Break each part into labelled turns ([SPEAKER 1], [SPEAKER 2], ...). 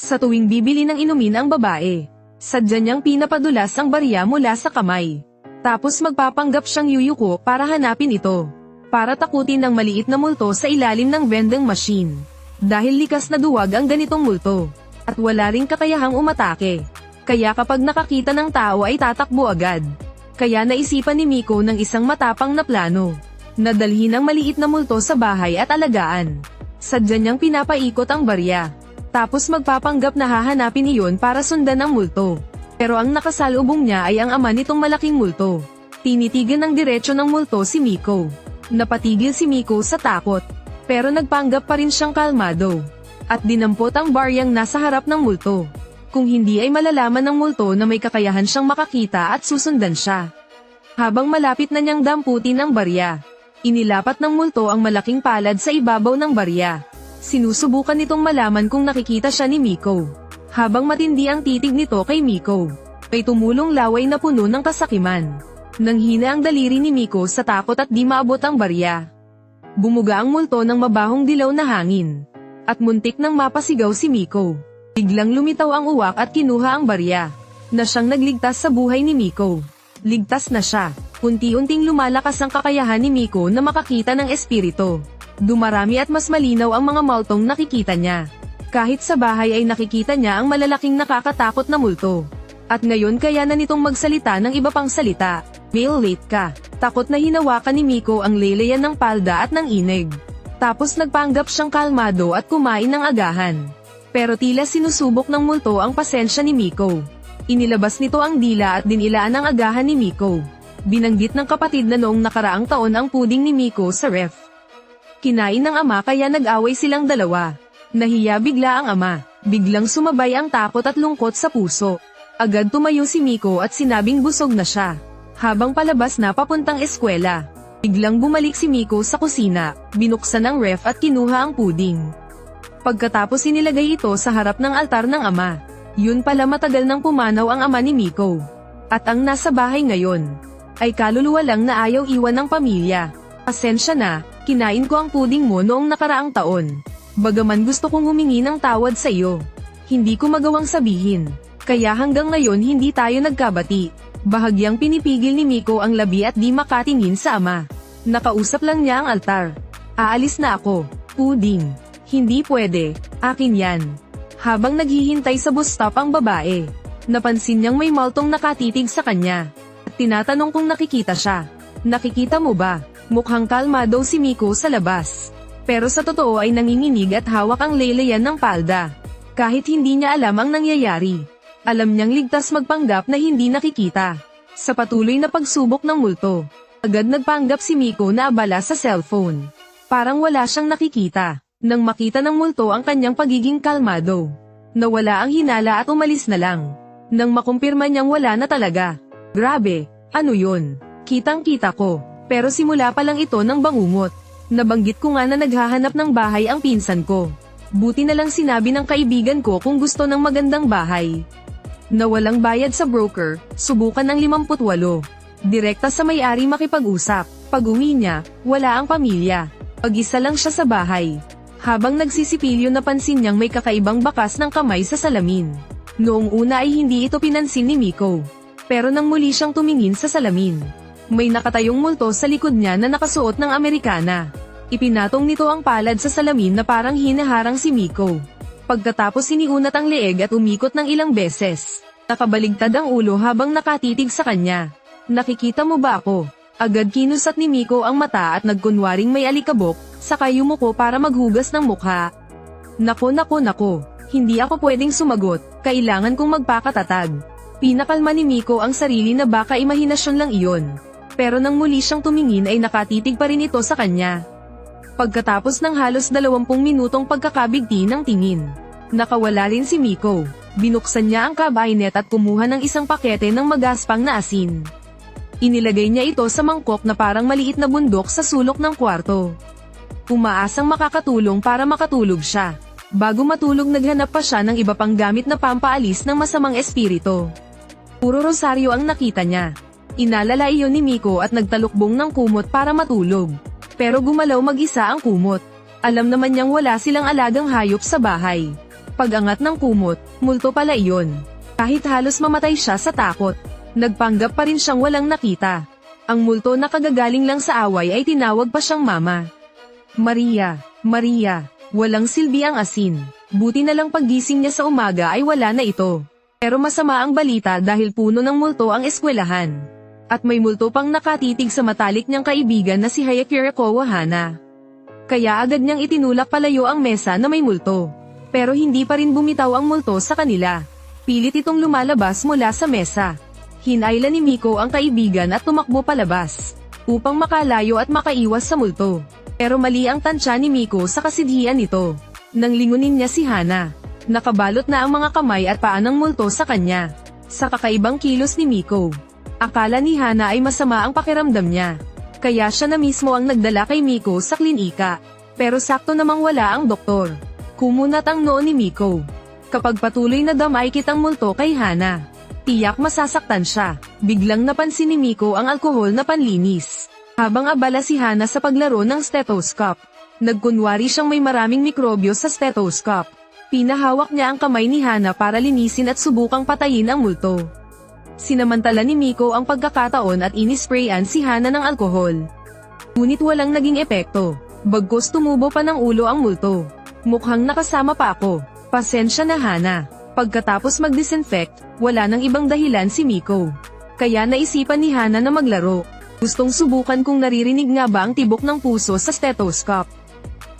[SPEAKER 1] Sa tuwing bibili ng inumin ang babae, sadya niyang pinapadulas ang barya mula sa kamay. Tapos magpapanggap siyang yuyuko para hanapin ito. Para takutin ng maliit na multo sa ilalim ng vending machine. Dahil likas na duwag ang ganitong multo. At wala ring kakayahang umatake. Kaya kapag nakakita ng tao ay tatakbo agad. Kaya naisipan ni Miko ng isang matapang na plano. Nadalhin ang maliit na multo sa bahay at alagaan. Sadya niyang pinapaikot ang barya. Tapos magpapanggap na hahanapin iyon para sundan ang multo. Pero ang nakasalubong niya ay ang ama nitong malaking multo. Tinitigan ng diretsyo ng multo si Miko. Napatigil si Miko sa takot. Pero nagpanggap pa rin siyang kalmado. At dinampot ang baryang nasa harap ng multo. Kung hindi ay malalaman ng multo na may kakayahan siyang makakita at susundan siya. Habang malapit na niyang damputin ang barya, inilapat ng multo ang malaking palad sa ibabaw ng barya. Sinusubukan nitong malaman kung nakikita siya ni Miko. Habang matindi ang titig nito kay Miko, may tumulong laway na puno ng kasakiman. Nanghina ang daliri ni Miko sa takot at di maabot ang barya. Bumuga ang multo ng mabahong dilaw na hangin. At muntik nang mapasigaw si Miko. Biglang lumitaw ang uwak at kinuha ang barya. Na siyang nagligtas sa buhay ni Miko. Ligtas na siya. Unti-unting lumalakas ang kakayahan ni Miko na makakita ng espiritu. Dumarami at mas malinaw ang mga multong nakikita niya. Kahit sa bahay ay nakikita niya ang malalaking nakakatakot na multo. At ngayon kaya na nitong magsalita ng iba pang salita. Mail late ka. Takot na hinawakan ni Miko ang leleyan ng palda at ng inig. Tapos nagpanggap siyang kalmado at kumain ng agahan. Pero tila sinusubok ng multo ang pasensya ni Miko. Inilabas nito ang dila at dinilaan ang agahan ni Miko. Binanggit ng kapatid na noong nakaraang taon ang puding ni Miko sa ref. Kinain ng ama kaya nag-away silang dalawa. Nahiya bigla ang ama. Biglang sumabay ang takot at lungkot sa puso. Agad tumayo si Miko at sinabing busog na siya. Habang palabas na papuntang eskwela. Biglang bumalik si Miko sa kusina, binuksan ang ref at kinuha ang puding. Pagkatapos inilagay ito sa harap ng altar ng ama. Yun pala matagal nang pumanaw ang ama ni Miko. At ang nasa bahay ngayon, ay kaluluwa lang na ayaw iwan ng pamilya. Pasensya na, kinain ko ang puding mo noong nakaraang taon. Bagaman gusto kong humingi ng tawad sa iyo. Hindi ko magawang sabihin. Kaya hanggang ngayon hindi tayo nagkabati. Bahagyang pinipigil ni Miko ang labi at di makatingin sa ama. Nakausap lang niya ang altar. Aalis na ako. Puding. Hindi pwede. Akin yan. Habang naghihintay sa bus stop ang babae, napansin niyang may multong nakatitig sa kanya. At tinatanong kung nakikita siya. Nakikita mo ba? Mukhang kalmado si Miko sa labas. Pero sa totoo ay nanginginig at hawak ang leleyan ng palda. Kahit hindi niya alam ang nangyayari. Alam niyang ligtas magpanggap na hindi nakikita. Sa patuloy na pagsubok ng multo, agad nagpanggap si Miko na abala sa cellphone. Parang wala siyang nakikita. Nang makita ng multo ang kanyang pagiging kalmado, nawala ang hinala at umalis na lang. Nang makumpirma niyang wala na talaga. Grabe, ano yun? Kitang-kita ko. Pero simula pa lang ito ng bangungot. Nabanggit ko nga na naghahanap ng bahay ang pinsan ko. Buti na lang sinabi ng kaibigan ko kung gusto ng magandang bahay. Na walang bayad sa broker, subukan ng 58. Direkta sa may-ari makipag-usap. Pag-uwi niya, wala ang pamilya. Pag-isa lang siya sa bahay. Habang nagsisipilyo napansin niyang may kakaibang bakas ng kamay sa salamin. Noong una ay hindi ito pinansin ni Miko. Pero nang muli siyang tumingin sa salamin, may nakatayong multo sa likod niya na nakasuot ng Amerikana. Ipinatong nito ang palad sa salamin na parang hinaharang si Miko. Pagkatapos siniunat ang leeg at umikot ng ilang beses. Nakabaligtad ang ulo habang nakatitig sa kanya. Nakikita mo ba ako? Agad kinusat ni Miko ang mata at nagkunwaring may alikabok, saka yumuko para maghugas ng mukha. Nako. Hindi ako pwedeng sumagot, kailangan kong magpakatatag. Pinakalma ni Miko ang sarili na baka imahinasyon lang iyon. Pero nang muli siyang tumingin ay nakatitig pa rin ito sa kanya. Pagkatapos ng halos 20 minutong pagkakabigti ng tingin, nakawala rin si Miko. Binuksan niya ang kabinet at kumuha ng isang pakete ng magaspang na asin. Inilagay niya ito sa mangkok na parang maliit na bundok sa sulok ng kwarto. Umaasang makakatulong para makatulog siya. Bago matulog naghanap pa siya ng iba pang gamit na pampaalis ng masamang espiritu. Puro rosaryo ang nakita niya. Inalala iyon ni Miko at nagtalukbong ng kumot para matulog. Pero gumalaw mag-isa ang kumot. Alam naman niyang wala silang alagang hayop sa bahay. Pag-angat ng kumot, multo pala iyon. Kahit halos mamatay siya sa takot, nagpanggap pa rin siyang walang nakita. Ang multo na kagagaling lang sa away ay tinawag pa siyang mama. Maria, Maria, walang silbi ang asin. Buti na lang paggising niya sa umaga ay wala na ito. Pero masama ang balita dahil puno ng multo ang eskwelahan. At may multo pang nakatitig sa matalik niyang kaibigan na si Hayakiriko Hana. Kaya agad niyang itinulak palayo ang mesa na may multo. Pero hindi pa rin bumitaw ang multo sa kanila. Pilit itong lumalabas mula sa mesa. Hinayla ni Miko ang kaibigan at tumakbo palabas, upang makalayo at makaiwas sa multo. Pero mali ang tansya ni Miko sa kasidhian nito. Nang lingunin niya si Hana, nakabalot na ang mga kamay at paa ng multo sa kanya. Sa kakaibang kilos ni Miko, akala ni Hana ay masama ang pakiramdam niya. Kaya siya na mismo ang nagdala kay Miko sa klinika. Pero sakto namang wala ang doktor. Kumunat ang noo ni Miko. Kapag patuloy na damakit ang multo kay Hana, tiyak masasaktan siya. Biglang napansin ni Miko ang alkohol na panlinis. Habang abala si Hana sa paglaro ng stethoscope, nagkunwari siyang may maraming mikrobyo sa stethoscope. Pinahawak niya ang kamay ni Hana para linisin at subukang patayin ang multo. Sinamantala ni Miko ang pagkakataon at inisprayan si Hana ng alkohol. Ngunit walang naging epekto. Bagkus tumubo pa ng ulo ang multo. Mukhang nakasama pa ako. Pasensya na Hana. Pagkatapos mag-disinfect, wala nang ibang dahilan si Miko. Kaya naisipan ni Hana na maglaro. Gustong subukan kung naririnig nga ba ang tibok ng puso sa stethoscope.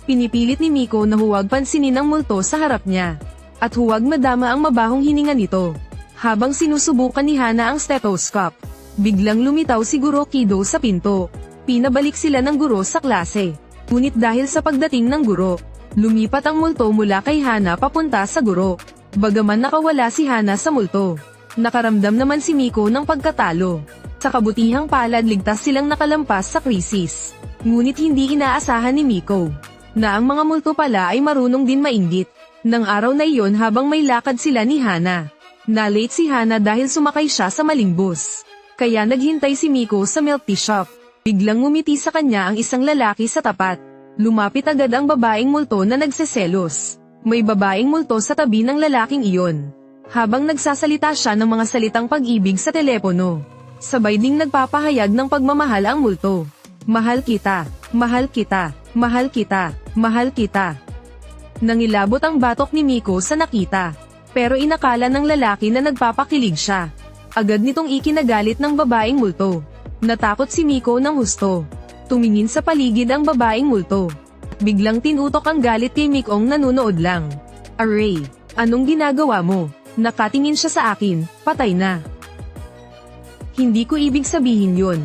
[SPEAKER 1] Pinipilit ni Miko na huwag pansinin ang multo sa harap niya. At huwag madama ang mabahong hininga nito. Habang sinusubukan ni Hana ang stethoscope, biglang lumitaw si Guro Kido sa pinto. Pinabalik sila ng guro sa klase. Ngunit dahil sa pagdating ng guro, lumipat ang multo mula kay Hana papunta sa guro. Bagaman nakawala si Hana sa multo, nakaramdam naman si Miko ng pagkatalo. Sa kabutihang palad ligtas silang nakalampas sa krisis. Ngunit hindi inaasahan ni Miko na ang mga multo pala ay marunong din mainggit. Nang araw na iyon habang may lakad sila ni Hana, na-late si Hana dahil sumakay siya sa maling bus. Kaya naghintay si Miko sa milk tea shop. Biglang ngumiti sa kanya ang isang lalaki sa tapat. Lumapit agad ang babaeng multo na nagseselos. May babaeng multo sa tabi ng lalaking iyon. Habang nagsasalita siya ng mga salitang pag-ibig sa telepono, sabay ding nagpapahayag ng pagmamahal ang multo. Mahal kita, mahal kita, mahal kita, mahal kita. Nangilabot ang batok ni Miko sa nakita. Pero inakala ng lalaki na nagpapakilig siya. Agad nitong ikinagalit ng babaeng multo. Natakot si Miko ng husto. Tumingin sa paligid ang babaeng multo. Biglang tinutok ang galit kay Mikong nanunood lang. Aray, anong ginagawa mo? Nakatingin siya sa akin, patay na. Hindi ko ibig sabihin yun.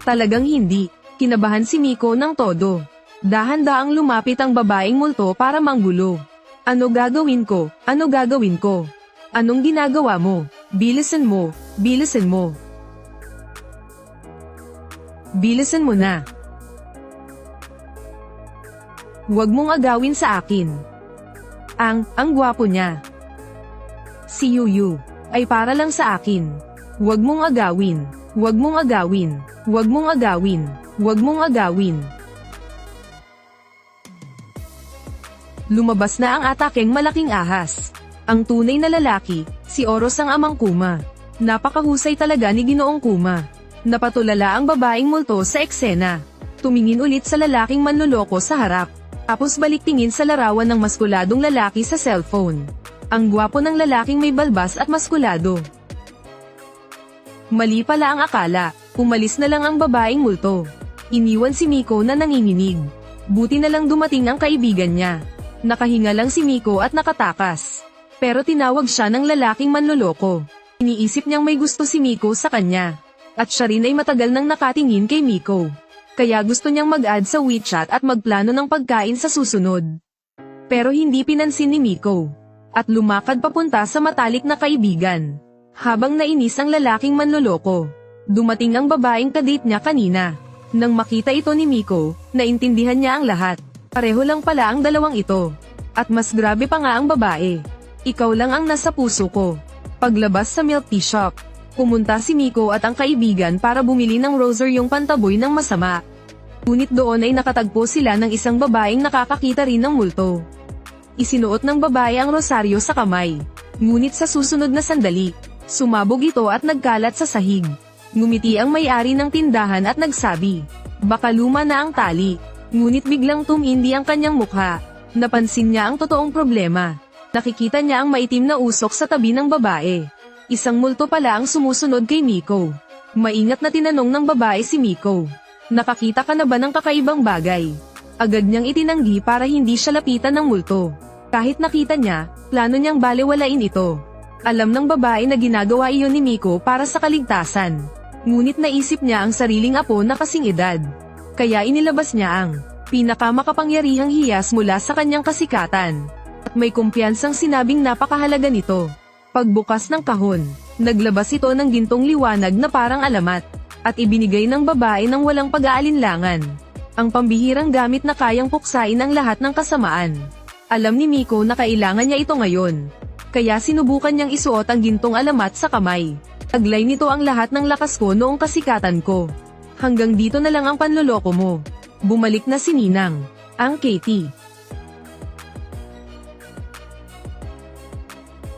[SPEAKER 1] Talagang hindi. Kinabahan si Miko ng todo. Dahan-daang lumapit ang babaeng multo para manggulo. Ano gagawin ko? Ano gagawin ko? Anong ginagawa mo? Bilisan mo, bilisan mo. Bilisan mo na. Huwag mong agawin sa akin. Ang gwapo niya. Si Yuyu, ay para lang sa akin. Huwag mong agawin. Huwag mong agawin. Huwag mong agawin. Huwag mong agawin. Lumabas na ang atakeng malaking ahas. Ang tunay na lalaki, si Oros ang amang Kuma. Napakahusay talaga ni Ginoong Kuma. Napatulala ang babaeng multo sa eksena. Tumingin ulit sa lalaking manloloko sa harap. Tapos balik tingin sa larawan ng maskuladong lalaki sa cellphone. Ang gwapo ng lalaking may balbas at maskulado. Mali pala ang akala, umalis na lang ang babaeng multo. Iniwan si Miko na nanginginig. Buti na lang dumating ang kaibigan niya. Nakahinga lang si Miko at nakatakas. Pero tinawag siya ng lalaking manloloko. Iniisip niyang may gusto si Miko sa kanya. At siya rin ay matagal nang nakatingin kay Miko. Kaya gusto niyang mag-add sa WeChat at magplano ng pagkain sa susunod. Pero hindi pinansin ni Miko. At lumakad papunta sa matalik na kaibigan. Habang nainis ang lalaking manloloko, dumating ang babaeng kadate niya kanina. Nang makita ito ni Miko, naintindihan niya ang lahat. Pareho lang pala ang dalawang ito. At mas grabe pa nga ang babae. Ikaw lang ang nasa puso ko. Paglabas sa milk tea shop, pumunta si Miko at ang kaibigan para bumili ng rosaryong pantaboy ng masama. Ngunit doon ay nakatagpo sila ng isang babaeng nakakakita rin ng multo. Isinuot ng babae ang rosaryo sa kamay. Ngunit sa susunod na sandali, sumabog ito at nagkalat sa sahig. Ngumiti ang may-ari ng tindahan at nagsabi, "Baka luma na ang tali." Ngunit biglang tumindi ang kanyang mukha. Napansin niya ang totoong problema. Nakikita niya ang maitim na usok sa tabi ng babae. Isang multo pala ang sumusunod kay Miko. Maingat na tinanong ng babae si Miko, "Nakakita ka na ba ng kakaibang bagay?" Agad niyang itinanggi para hindi siya lapitan ng multo. Kahit nakita niya, plano niyang balewalain ito. Alam ng babae na ginagawa iyon ni Miko para sa kaligtasan. Ngunit naisip niya ang sariling apo na kasing edad. Kaya inilabas niya ang pinakamakapangyarihang hiyas mula sa kanyang kasikatan. At may kumpiyansang sinabing napakahalaga nito. Pagbukas ng kahon, naglabas ito ng gintong liwanag na parang alamat. At ibinigay ng babae ng walang pag-aalinlangan. Ang pambihirang gamit na kayang puksain ang lahat ng kasamaan. Alam ni Miko na kailangan niya ito ngayon. Kaya sinubukan niyang isuot ang gintong alamat sa kamay. Taglay nito ang lahat ng lakas ko noong kasikatan ko. Hanggang dito na lang ang panloloko mo. Bumalik na si Ninang, ang Katie.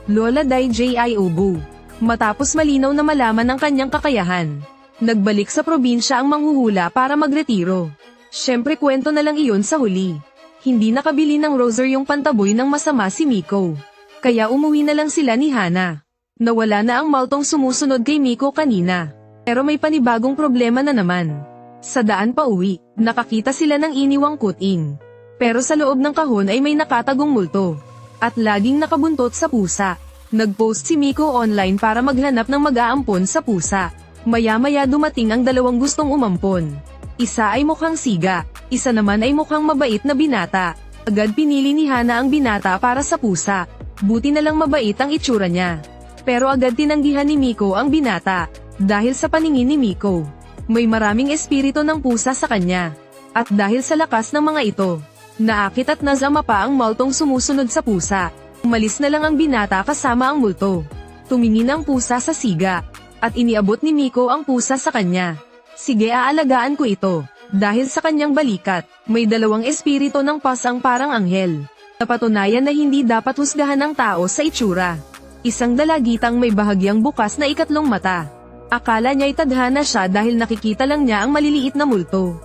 [SPEAKER 1] Lola Dai J.I. Ubu. Matapos malinaw na malaman ang kanyang kakayahan, nagbalik sa probinsya ang manghuhula para magretiro. Siyempre kwento na lang iyon sa huli. Hindi nakabili ng rosary yung pantaboy ng masama si Miko. Kaya umuwi na lang sila ni Hana. Nawala na ang multong sumusunod kay Miko kanina. Pero may panibagong problema na naman. Sa daan pa uwi, nakakita sila ng iniwang kuting. Pero sa loob ng kahon ay may nakatagong multo. At laging nakabuntot sa pusa. Nag-post si Miko online para maghanap ng mag-aampon sa pusa. Maya-maya dumating ang dalawang gustong umampon. Isa ay mukhang siga, isa naman ay mukhang mabait na binata. Agad pinili ni Hana ang binata para sa pusa. Buti na lang mabait ang itsura niya. Pero agad tinanggihan ni Miko ang binata. Dahil sa paningin ni Miko, may maraming espiritu ng pusa sa kanya. At dahil sa lakas ng mga ito, naakit at nazama pa ang multong sumusunod sa pusa. Umalis na lang ang binata kasama ang multo. Tumingin ang pusa sa siga. At iniabot ni Miko ang pusa sa kanya. "Sige, aalagaan ko ito." Dahil sa kanyang balikat, may dalawang espiritu ng pasang parang anghel. Napatunayan na hindi dapat husgahan ng tao sa itsura. Isang dalagitang may bahagyang bukas na ikatlong mata. Akala niya'y tadhana siya dahil nakikita lang niya ang maliliit na multo.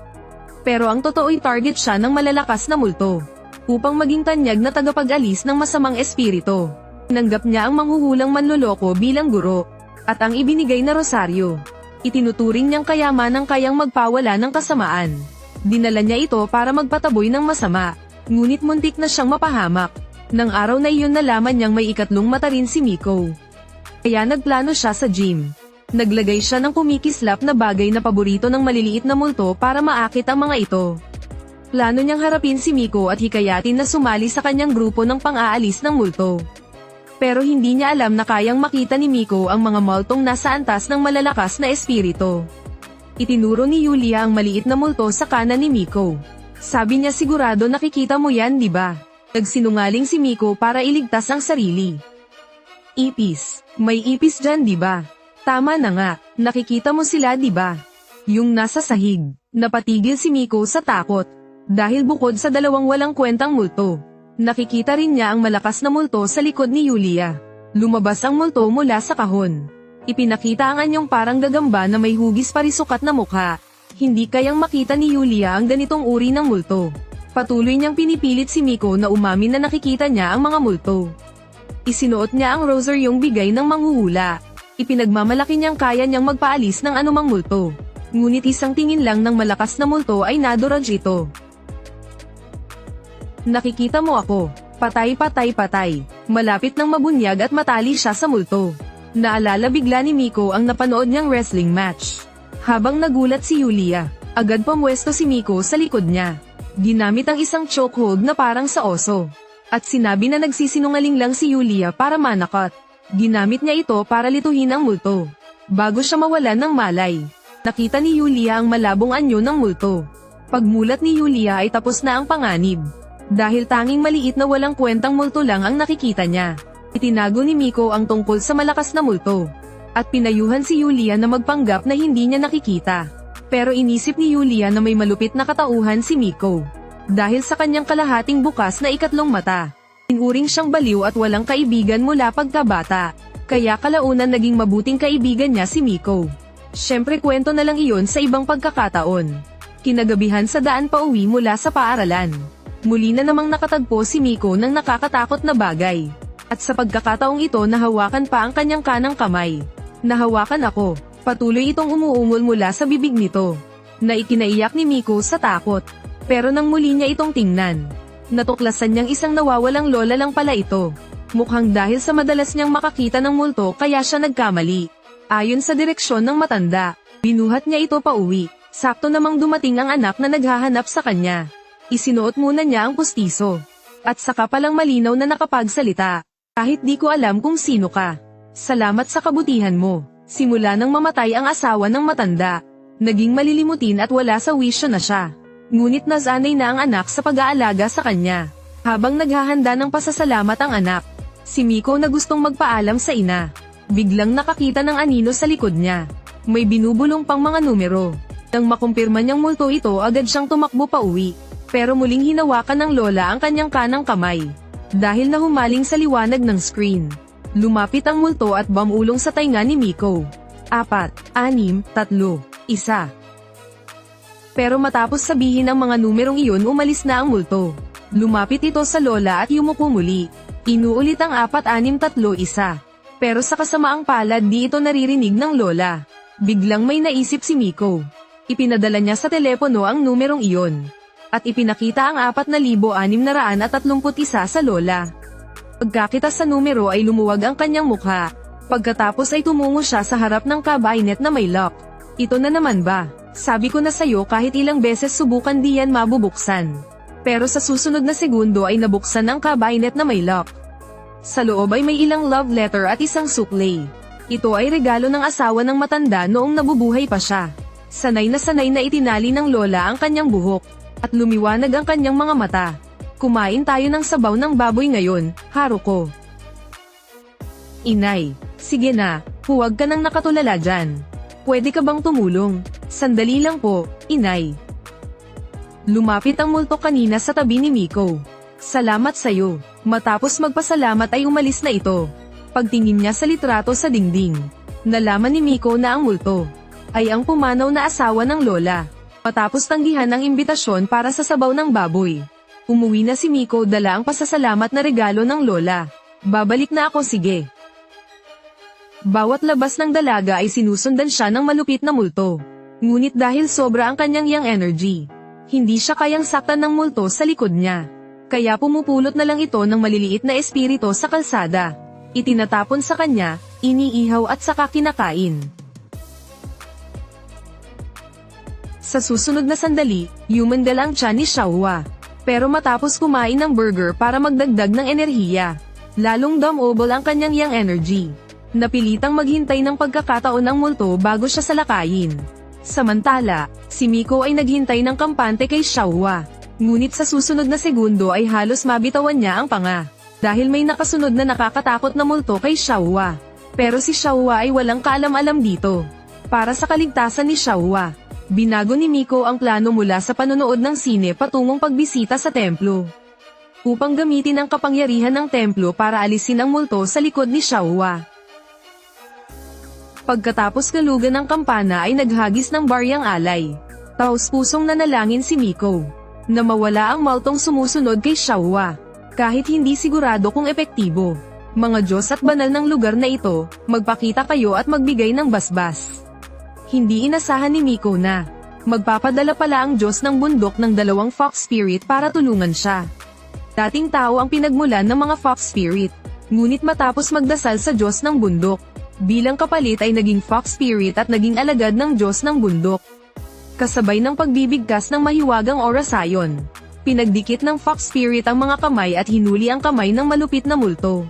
[SPEAKER 1] Pero ang totoo'y target siya ng malalakas na multo. Upang maging tanyag na tagapag-alis ng masamang espiritu. Tinanggap niya ang manghuhulang manloloko bilang guro. At ang ibinigay na rosaryo, itinuturing niyang kayamanang kayang magpawala ng kasamaan. Dinala niya ito para magpataboy ng masama. Ngunit muntik na siyang mapahamak. Nang araw na iyon nalaman niyang may ikatlong mata rin si Miko. Kaya nagplano siya sa gym. Naglagay siya ng kumikislap na bagay na paborito ng maliliit na multo para maakit ang mga ito. Plano niyang harapin si Miko at hikayatin na sumali sa kanyang grupo ng pang-aalis ng multo. Pero hindi niya alam na kayang makita ni Miko ang mga multong nasa antas ng malalakas na espiritu. Itinuro ni Yulia ang maliit na multo sa kanan ni Miko. Sabi niya, "Sigurado nakikita mo yan, di ba?" Nagsinungaling si Miko para iligtas ang sarili. "Ipis. May ipis dyan, di ba?" "Tama na nga, nakikita mo sila, di ba?" Yung nasa sahig. Napatigil si Miko sa takot. Dahil bukod sa dalawang walang kwentang multo, nakikita rin niya ang malakas na multo sa likod ni Yulia. Lumabas ang multo mula sa kahon. Ipinakita ang anyong parang gagamba na may hugis parisukat na mukha. Hindi kayang makita ni Yulia ang ganitong uri ng multo. Patuloy niyang pinipilit si Miko na umamin na nakikita niya ang mga multo. Isinuot niya ang rosaryong bigay ng manghuhula. Ipinagmamalaki niyang kaya niyang magpaalis ng anumang multo. Ngunit isang tingin lang ng malakas na multo ay naduraj ito. "Nakikita mo ako. Patay, patay, patay." Malapit nang mabunyag at matali siya sa multo. Naalala bigla ni Miko ang napanood niyang wrestling match. Habang nagulat si Yulia, agad pumwesto si Miko sa likod niya. Ginamit ang isang chokehold na parang sa oso. At sinabi na nagsisinungaling lang si Yulia para manakot. Ginamit niya ito para lituhin ang multo. Bago siya mawalan ng malay, nakita ni Yulia ang malabong anyo ng multo. Pagmulat ni Yulia ay tapos na ang panganib. Dahil tanging maliit na walang kwentang multo lang ang nakikita niya. Itinago ni Miko ang tungkol sa malakas na multo. At pinayuhan si Yulia na magpanggap na hindi niya nakikita. Pero inisip ni Yulia na may malupit na katauhan si Miko. Dahil sa kanyang kalahating bukas na ikatlong mata. Inuring siyang baliw at walang kaibigan mula pagkabata. Kaya kalaunan naging mabuting kaibigan niya si Miko. Siyempre kwento na lang iyon sa ibang pagkakataon. Kinagabihan sa daan pa uwi mula sa paaralan. Muli na namang nakatagpo si Miko ng nakakatakot na bagay. At sa pagkakataong ito nahawakan pa ang kanyang kanang kamay. Nahawakan ako. Patuloy itong umuungol mula sa bibig nito. Na ikinaiyak ni Miko sa takot. Pero nang muli niya itong tingnan, natuklasan niyang isang nawawalang lola lang pala ito. Mukhang dahil sa madalas niyang makakita ng multo kaya siya nagkamali. Ayon sa direksyon ng matanda, binuhat niya ito pa uwi. Sakto namang dumating ang anak na naghahanap sa kanya. Isinuot muna niya ang pustiso. At saka palang malinaw na nakapagsalita. Kahit di ko alam kung sino ka. Salamat sa kabutihan mo. Simula nang mamatay ang asawa ng matanda, naging malilimutin at wala sa wisyo na siya. Ngunit nasanay na ang anak sa pag-aalaga sa kanya. Habang naghahanda ng pasasalamat ang anak, si Miko na gustong magpaalam sa ina. Biglang nakakita ng anino sa likod niya. May binubulong pang mga numero. Nang makumpirma niyang multo ito agad siyang tumakbo pa uwi. Pero muling hinawakan ng lola ang kanyang kanang kamay. Dahil nahumaling sa liwanag ng screen. Lumapit ang multo at bumulong sa tainga ni Miko. 4, 6, 3, 1. Pero matapos sabihin ang mga numerong iyon umalis na ang multo. Lumapit ito sa lola at yumuko muli. Inuulit ang 4, 6, 3, 1. Pero sa kasamaang palad di ito naririnig ng lola. Biglang may naisip si Miko. Ipinadala niya sa telepono ang numerong iyon. At ipinakita ang 4,631 sa lola. Pagkakita sa numero ay lumuwag ang kanyang mukha. Pagkatapos ay tumungo siya sa harap ng cabinet na may lock. Ito na naman ba? Sabi ko na sayo kahit ilang beses subukan di yan mabubuksan. Pero sa susunod na segundo ay nabuksan ang cabinet na may lock. Sa loob ay may ilang love letter at isang suklay. Ito ay regalo ng asawa ng matanda noong nabubuhay pa siya. Sanay na itinali ng lola ang kanyang buhok. At lumiwanag ang kanyang mga mata. Kumain tayo ng sabaw ng baboy ngayon, Haruko. Inay, sige na, huwag ka nang nakatulala dyan. Pwede ka bang tumulong? Sandali lang po, inay. Lumapit ang multo kanina sa tabi ni Miko. Salamat sayo. Matapos magpasalamat ay umalis na ito. Pagtingin niya sa litrato sa dingding, nalaman ni Miko na ang multo ay ang pumanaw na asawa ng lola. Matapos tanggihan ang imbitasyon para sa sabaw ng baboy. Umuwi na si Miko dala ang pasasalamat na regalo ng lola. Babalik na ako sige. Bawat labas ng dalaga ay sinusundan siya ng malupit na multo. Ngunit dahil sobra ang kanyang yang energy, hindi siya kayang saktan ng multo sa likod niya. Kaya pumupulot na lang ito ng maliliit na espiritu sa kalsada. Itinatapon sa kanya, iniihaw at saka kinakain. Sa susunod na sandali, humandal ang tiyan ni Xiaohua. Pero matapos kumain ng burger para magdagdag ng enerhiya, lalong dumobol ang kanyang yang energy. Napilitang maghintay ng pagkakataon ng multo bago siya salakayin. Samantala, si Miko ay naghintay ng kampante kay Xiaohua. Ngunit sa susunod na segundo ay halos mabitawan niya ang panga. Dahil may nakasunod na nakakatakot na multo kay Xiaohua. Pero si Xiaohua ay walang kaalam-alam dito. Para sa kaligtasan ni Xiaohua, binago ni Miko ang plano mula sa panonood ng sine patungong pagbisita sa templo. Upang gamitin ang kapangyarihan ng templo para alisin ang multo sa likod ni Xiaohua. Pagkatapos galugan ng kampana ay naghagis ng baryang alay. Taos-pusong nanalangin si Miko na mawala ang multong sumusunod kay Xiaohua. Kahit hindi sigurado kung epektibo. Mga Diyos at banal ng lugar na ito, magpakita kayo at magbigay ng basbas. Hindi inasahan ni Miko na magpapadala pala ang Diyos ng bundok ng 2 fox spirit para tulungan siya. Dating tao ang pinagmulan ng mga fox spirit. Ngunit matapos magdasal sa Diyos ng bundok, bilang kapalit ay naging fox spirit at naging alagad ng Diyos ng bundok. Kasabay ng pagbibigkas ng mahiwagang orasayon, pinagdikit ng fox spirit ang mga kamay at hinuli ang kamay ng malupit na multo.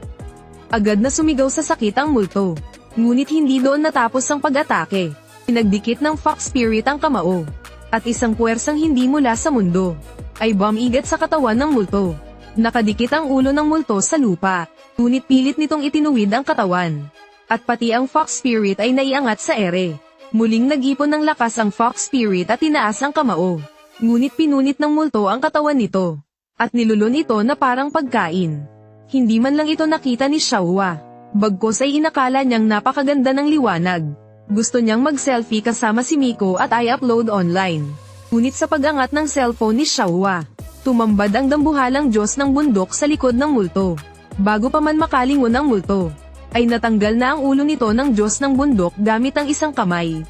[SPEAKER 1] Agad na sumigaw sa sakit ang multo. Ngunit hindi doon natapos ang pag-atake. Pinagdikit ng fox spirit ang kamao. At isang puwersang hindi mula sa mundo ay bumigat sa katawan ng multo. Nakadikit ang ulo ng multo sa lupa. Ngunit pilit nitong itinuwid ang katawan. At pati ang fox spirit ay naiangat sa ere. Muling nag-ipon ng lakas ang fox spirit at tinaas ang kamao. Ngunit pinunit ng multo ang katawan nito. At nilulun ito na parang pagkain. Hindi man lang ito nakita ni Xiaohua. Bagkus ay inakala niyang napakaganda ng liwanag. Gusto niyang mag-selfie kasama si Miko at i-upload online. Ngunit sa pag-angat ng cellphone ni Xiaohua, tumambad ang dambuhalang Diyos ng bundok sa likod ng multo. Bago pa man makalingon ang multo, ay natanggal na ang ulo nito ng Diyos ng bundok gamit ang isang kamay.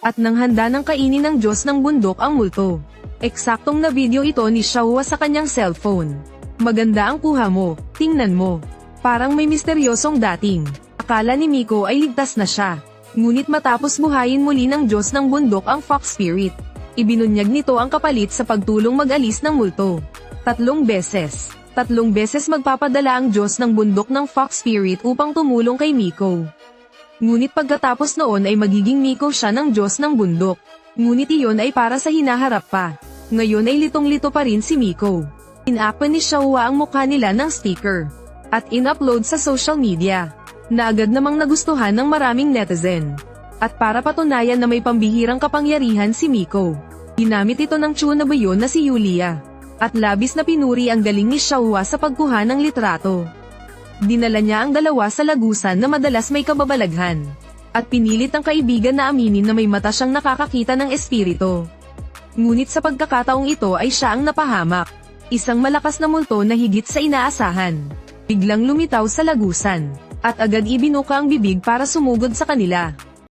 [SPEAKER 1] At nang handa ng kainin ng Diyos ng bundok ang multo, eksaktong na video ito ni Xiaohua sa kanyang cellphone. Maganda ang kuha mo, tingnan mo. Parang may misteryosong dating. Akala ni Miko ay ligtas na siya. Ngunit matapos buhayin muli ng Diyos ng bundok ang fox spirit, ibinunyag nito ang kapalit sa pagtulong mag-alis ng multo. 3 beses. 3 beses magpapadala ang Diyos ng bundok ng fox spirit upang tumulong kay Miko. Ngunit pagkatapos noon ay magiging Miko siya ng Diyos ng bundok. Ngunit iyon ay para sa hinaharap pa. Ngayon ay litong-lito pa rin si Miko. Inapan ni Xiaohua ang mukha nila ng sticker. At in-upload sa social media. Na agad namang nagustuhan ng maraming netizen. At para patunayan na may pambihirang kapangyarihan si Miko, ginamit ito ng tsunabayon na si Yulia. At labis na pinuri ang galing ni Xiaohua sa pagkuha ng litrato. Dinala niya ang dalawa sa lagusan na madalas may kababalaghan. At pinilit ang kaibigan na aminin na may mata siyang nakakakita ng espiritu. Ngunit sa pagkakataong ito ay siya ang napahamak. Isang malakas na multo na higit sa inaasahan. Biglang lumitaw sa lagusan. At agad ibinuka ang bibig para sumugod sa kanila.